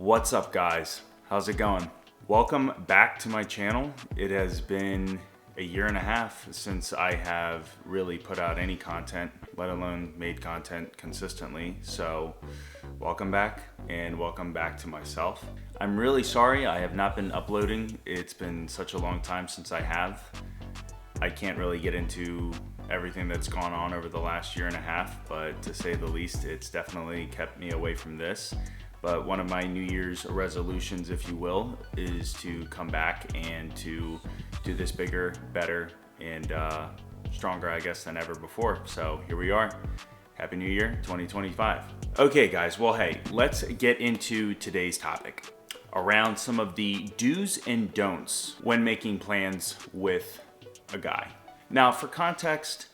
What's up, guys? How's it going? Welcome back to my channel. It has been a year and a half since I have really put out any content, let alone made content consistently. So welcome back, and welcome back to myself. I'm really sorry I have not been uploading. It's been such a long time since I have. I can't really get into everything that's gone on over the last year and a half, but to say the least, it's definitely kept me away from this. But one of my New Year's resolutions, if you will, is to come back and to do this bigger, better, and stronger, I guess, than ever before. So here we are. Happy New Year, 2025. Okay, guys, well, hey, let's get into today's topic around some of the do's and don'ts when making plans with a guy. Now, for context,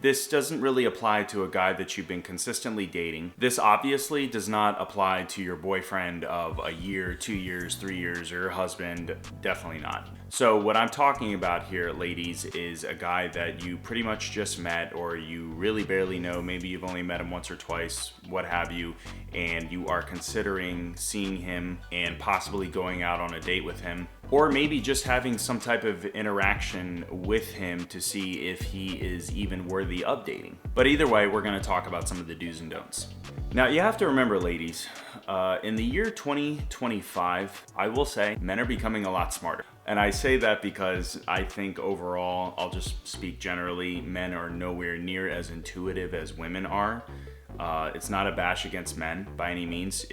this doesn't really apply to a guy that you've been consistently dating. This obviously does not apply to your boyfriend of a year, 2 years, 3 years, or your husband. Definitely not. So what I'm talking about here, ladies, is a guy that you pretty much just met, or you really barely know. Maybe you've only met him once or twice, what have you, and you are considering seeing him and possibly going out on a date with him, or maybe just having some type of interaction with him to see if he is even worthy of dating. But either way, we're gonna talk about some of the do's and don'ts. Now, you have to remember, ladies, in the year 2025, I will say men are becoming a lot smarter. And I say that because I think overall, I'll just speak generally, men are nowhere near as intuitive as women are. It's not a bash against men by any means.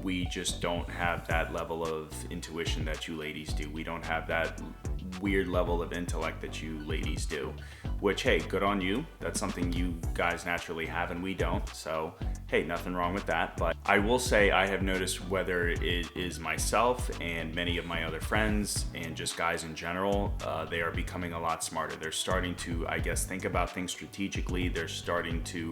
We just don't have that level of intuition that you ladies do. We don't have that weird level of intellect that you ladies do, which, hey, good on you. That's something you guys naturally have and we don't. So, hey, nothing wrong with that. But I will say I have noticed, whether it is myself and many of my other friends and just guys in general, they are becoming a lot smarter. They're starting to, I guess, think about things strategically. They're starting to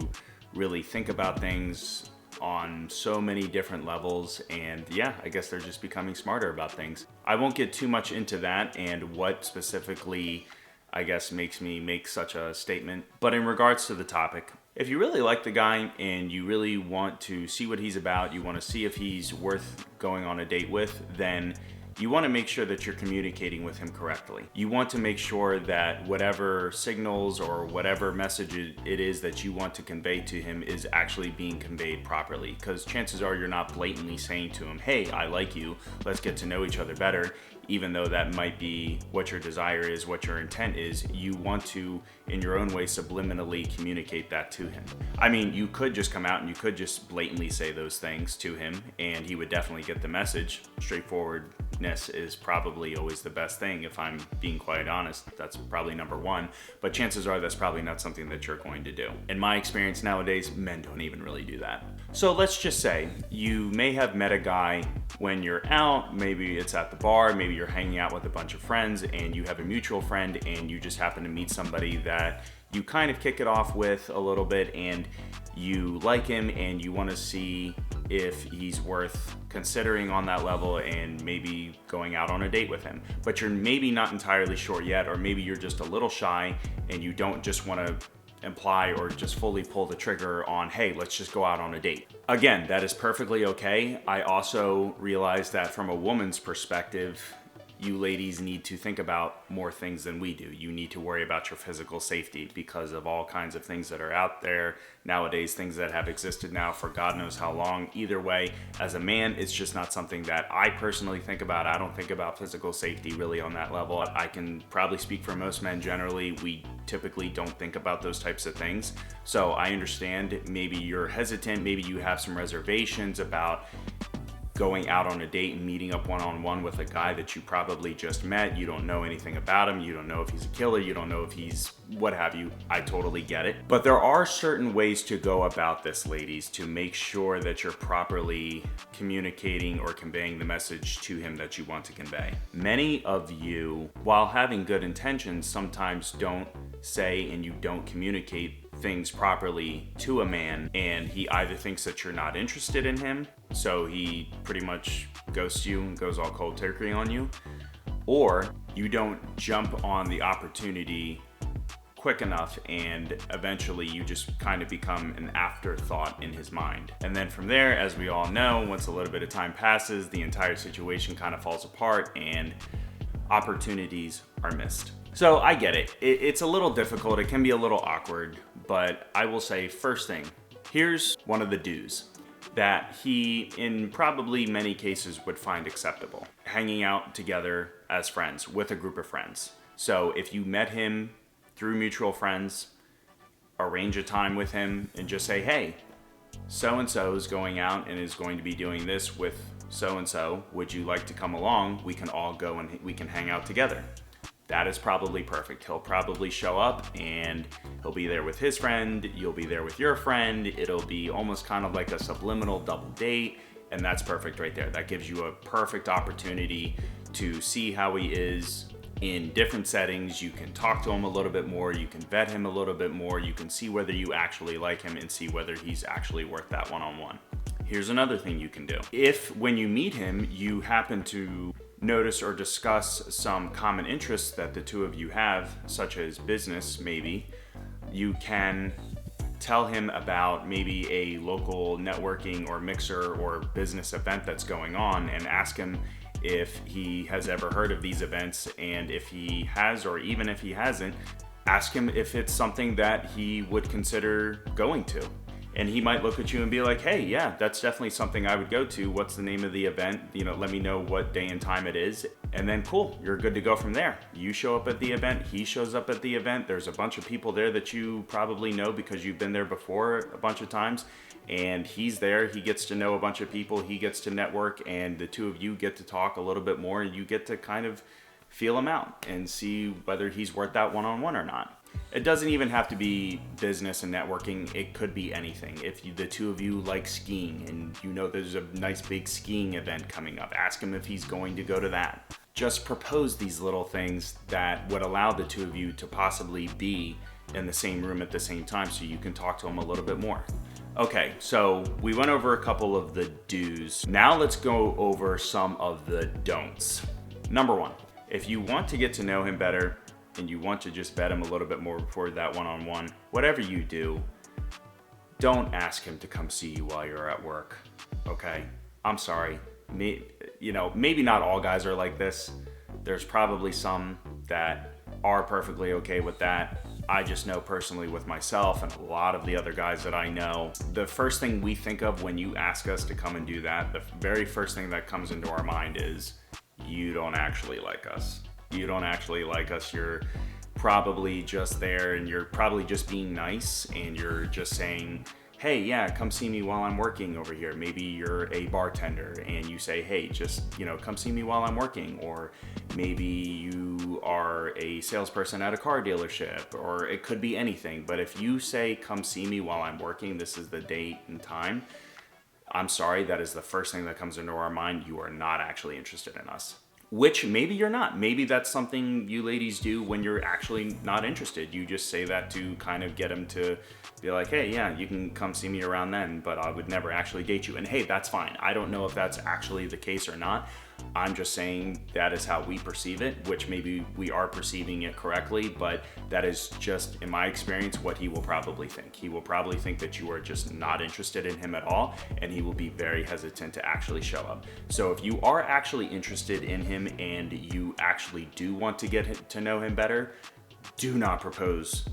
really think about things on so many different levels, and yeah, I guess they're just becoming smarter about things. I won't get too much into that and what specifically, I guess, makes me make such a statement. But in regards to the topic, if you really like the guy and you really want to see what he's about, you want to see if he's worth going on a date with, then you want to make sure that you're communicating with him correctly. You want to make sure that whatever signals or whatever message it is that you want to convey to him is actually being conveyed properly. Because chances are you're not blatantly saying to him, hey, I like you, let's get to know each other better. Even though that might be what your desire is, what your intent is, you want to, in your own way, subliminally communicate that to him. I mean, you could just come out and you could just blatantly say those things to him and he would definitely get the message. Straightforwardness is probably always the best thing, if I'm being quite honest. That's probably number one, but chances are that's probably not something that you're going to do. In my experience nowadays, men don't even really do that. So let's just say you may have met a guy when you're out, maybe it's at the bar, maybe you're hanging out with a bunch of friends and you have a mutual friend and you just happen to meet somebody that you kind of kick it off with a little bit and you like him and you want to see if he's worth considering on that level and maybe going out on a date with him. But you're maybe not entirely sure yet, or maybe you're just a little shy and you don't just want to imply or just fully pull the trigger on, hey, let's just go out on a date. Again, that is perfectly okay. I also realize that from a woman's perspective, you ladies need to think about more things than we do. You need to worry about your physical safety because of all kinds of things that are out there nowadays, things that have existed now for God knows how long. Either way, as a man, it's just not something that I personally think about. I don't think about physical safety really on that level. I can probably speak for most men generally. We typically don't think about those types of things. So I understand maybe you're hesitant, maybe you have some reservations about going out on a date and meeting up one-on-one with a guy that you probably just met. You don't know anything about him. You don't know if he's a killer. You don't know if he's what have you. I totally get it. But there are certain ways to go about this, ladies, to make sure that you're properly communicating or conveying the message to him that you want to convey. Many of you, while having good intentions, sometimes don't say and you don't communicate things properly to a man, and he either thinks that you're not interested in him, so he pretty much ghosts you and goes all cold turkey on you, or you don't jump on the opportunity quick enough, and eventually you just kind of become an afterthought in his mind. And then from there, as we all know, once a little bit of time passes, the entire situation kind of falls apart and opportunities are missed. So I get it. It's a little difficult. It can be a little awkward, but I will say first thing, here's one of the do's that he, in probably many cases, would find acceptable. Hanging out together as friends with a group of friends. So if you met him through mutual friends, arrange a time with him and just say, hey, so-and-so is going out and is going to be doing this with so-and-so. Would you like to come along? We can all go and we can hang out together. That is probably perfect. He'll probably show up and he'll be there with his friend. You'll be there with your friend. It'll be almost kind of like a subliminal double date. And that's perfect right there. That gives you a perfect opportunity to see how he is in different settings. You can talk to him a little bit more. You can vet him a little bit more. You can see whether you actually like him and see whether he's actually worth that one-on-one. Here's another thing you can do. If when you meet him, you happen to notice or discuss some common interests that the two of you have, such as business maybe, you can tell him about maybe a local networking or mixer or business event that's going on and ask him if he has ever heard of these events, and if he has, or even if he hasn't, ask him if it's something that he would consider going to. And he might look at you and be like, hey, yeah, that's definitely something I would go to. What's the name of the event? Let me know what day and time it is. And then cool, you're good to go from there. You show up at the event, he shows up at the event. There's a bunch of people there that you probably know because you've been there before a bunch of times. And he's there, he gets to know a bunch of people, he gets to network, and the two of you get to talk a little bit more, and you get to kind of feel him out and see whether he's worth that one-on-one or not. It doesn't even have to be business and networking. It could be anything. If the two of you like skiing and you know there's a nice big skiing event coming up, ask him if he's going to go to that. Just propose these little things that would allow the two of you to possibly be in the same room at the same time so you can talk to him a little bit more. Okay, so we went over a couple of the do's. Now let's go over some of the don'ts. Number one, if you want to get to know him better, and you want to just vet him a little bit more before that one-on-one, whatever you do, don't ask him to come see you while you're at work, okay? I'm sorry. Maybe not all guys are like this. There's probably some that are perfectly okay with that. I just know personally with myself and a lot of the other guys that I know, the first thing we think of when you ask us to come and do that, the very first thing that comes into our mind is, you don't actually like us. You don't actually like us. You're probably just there and you're probably just being nice and you're just saying, hey, yeah, come see me while I'm working over here. Maybe you're a bartender and you say, hey, just, come see me while I'm working. Or maybe you are a salesperson at a car dealership, or it could be anything. But if you say, come see me while I'm working, this is the date and time, I'm sorry, that is the first thing that comes into our mind. You are not actually interested in us. Which maybe you're not. Maybe that's something you ladies do when you're actually not interested. You just say that to kind of get him to be like, hey, yeah, you can come see me around then, but I would never actually date you. And hey, that's fine. I don't know if that's actually the case or not. I'm just saying that is how we perceive it, which maybe we are perceiving it correctly, but that is just, in my experience, what he will probably think. He will probably think that you are just not interested in him at all, and he will be very hesitant to actually show up. So if you are actually interested in him and you actually do want to get to know him better, do not propose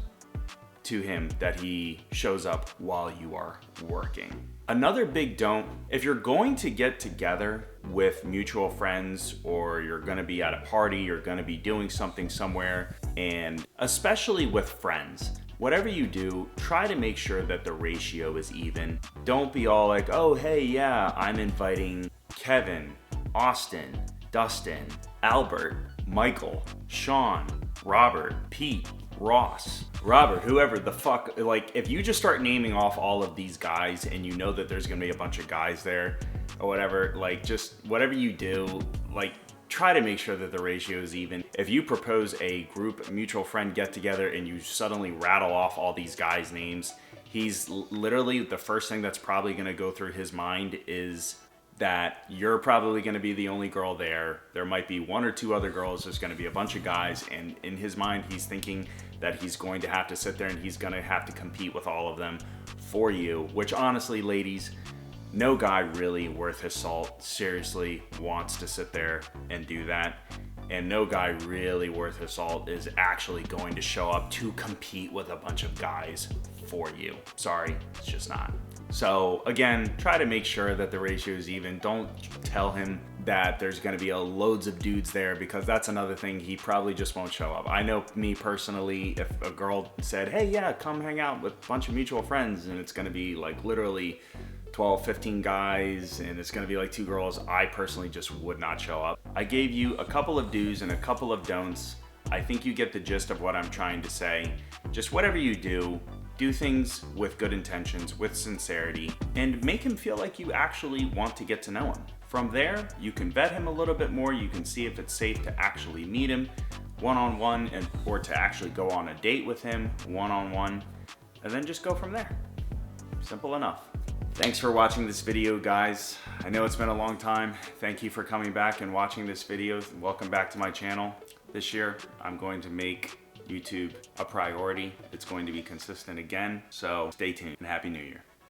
to him that he shows up while you are working. Another big don't, if you're going to get together with mutual friends, or you're gonna be at a party, you're gonna be doing something somewhere, and especially with friends, whatever you do, try to make sure that the ratio is even. Don't be all like, oh, hey, yeah, I'm inviting Kevin, Austin, Dustin, Albert, Michael, Sean, Robert, Pete, Ross, Robert, whoever the fuck, like, if you just start naming off all of these guys and you know that there's gonna be a bunch of guys there or whatever, like, just whatever you do, like, try to make sure that the ratio is even. If you propose a group mutual friend get together and you suddenly rattle off all these guys' names, he's literally, the first thing that's probably gonna go through his mind is that you're probably going to be the only girl there. There might be one or two other girls. There's going to be a bunch of guys. And in his mind, he's thinking that he's going to have to sit there and he's going to have to compete with all of them for you, which honestly, ladies, no guy really worth his salt seriously wants to sit there and do that. And no guy really worth his salt is actually going to show up to compete with a bunch of guys for you. Sorry, it's just not. So again, try to make sure that the ratio is even. Don't tell him that there's going to be loads of dudes there, because that's another thing. He probably just won't show up. I know me personally, if a girl said, hey, yeah, come hang out with a bunch of mutual friends, and it's going to be like literally 12, 15 guys, and it's going to be like 2 girls, I personally just would not show up. I gave you a couple of do's and a couple of don'ts. I think you get the gist of what I'm trying to say. Just whatever you do things with good intentions, with sincerity, and make him feel like you actually want to get to know him. From there, you can vet him a little bit more. You can see if it's safe to actually meet him one-on-one, or to actually go on a date with him one-on-one, and then just go from there. Simple enough. Thanks for watching this video, guys. I know it's been a long time. Thank you for coming back and watching this video. Welcome back to my channel. This year, I'm going to make YouTube a priority. It's going to be consistent again, so stay tuned and Happy New Year.